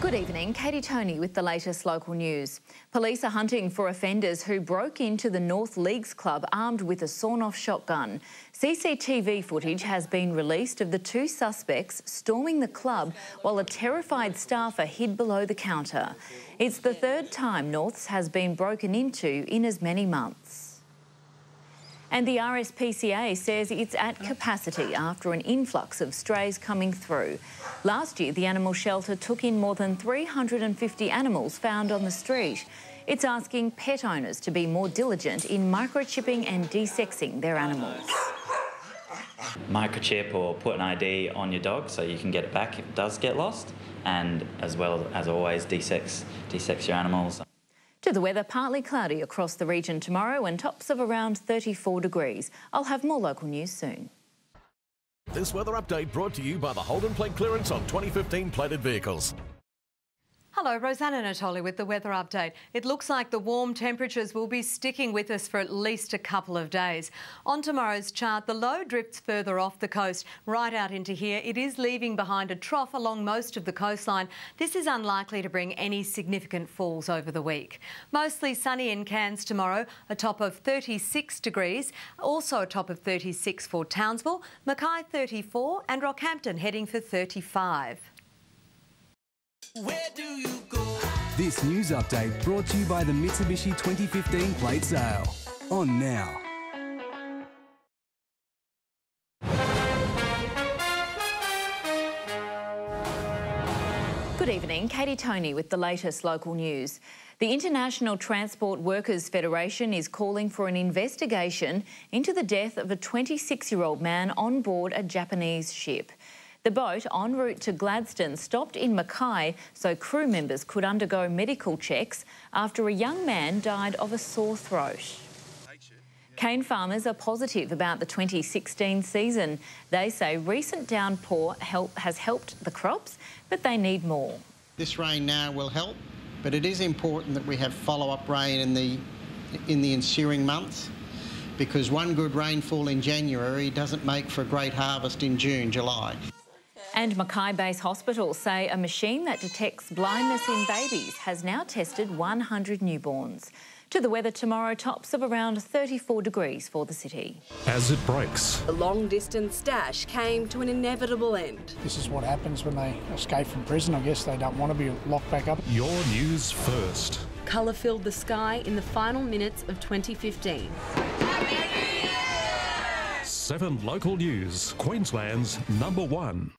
Good evening, Katie Tony with the latest local news. Police are hunting for offenders who broke into the North Leagues Club armed with a sawn-off shotgun. CCTV footage has been released of the two suspects storming the club while a terrified staffer hid below the counter. It's the third time Norths has been broken into in as many months. And the RSPCA says it's at capacity after an influx of strays coming through. Last year, the animal shelter took in more than 350 animals found on the street. It's asking pet owners to be more diligent in microchipping and desexing their animals. Microchip or put an ID on your dog so you can get it back if it does get lost, and as well as always desex your animals. To the weather, partly cloudy across the region tomorrow and tops of around 34 degrees. I'll have more local news soon. This weather update brought to you by the Holden Plate clearance on 2015 plated vehicles. Hello, Rosanna Natoli with the weather update. It looks like the warm temperatures will be sticking with us for at least a couple of days. On tomorrow's chart, the low drifts further off the coast, right out into here. It is leaving behind a trough along most of the coastline. This is unlikely to bring any significant falls over the week. Mostly sunny in Cairns tomorrow, a top of 36 degrees, also a top of 36 for Townsville, Mackay 34 and Rockhampton heading for 35. Where do you go? This news update brought to you by the Mitsubishi 2015 plate sale. On now. Good evening, Katie Tony with the latest local news. The International Transport Workers Federation is calling for an investigation into the death of a 26-year-old man on board a Japanese ship. The boat en route to Gladstone stopped in Mackay so crew members could undergo medical checks after a young man died of a sore throat. Cane farmers are positive about the 2016 season. They say recent downpour has helped the crops, but they need more. This rain now will help, but it is important that we have follow-up rain in the ensuing months, because one good rainfall in January doesn't make for a great harvest in June, July. And Mackay Base Hospital say a machine that detects blindness in babies has now tested 100 newborns. To the weather tomorrow, tops of around 34 degrees for the city. As it breaks. The long-distance dash came to an inevitable end. This is what happens when they escape from prison. I guess they don't want to be locked back up. Your news first. Colour filled the sky in the final minutes of 2015. 7 local news, Queensland's #1.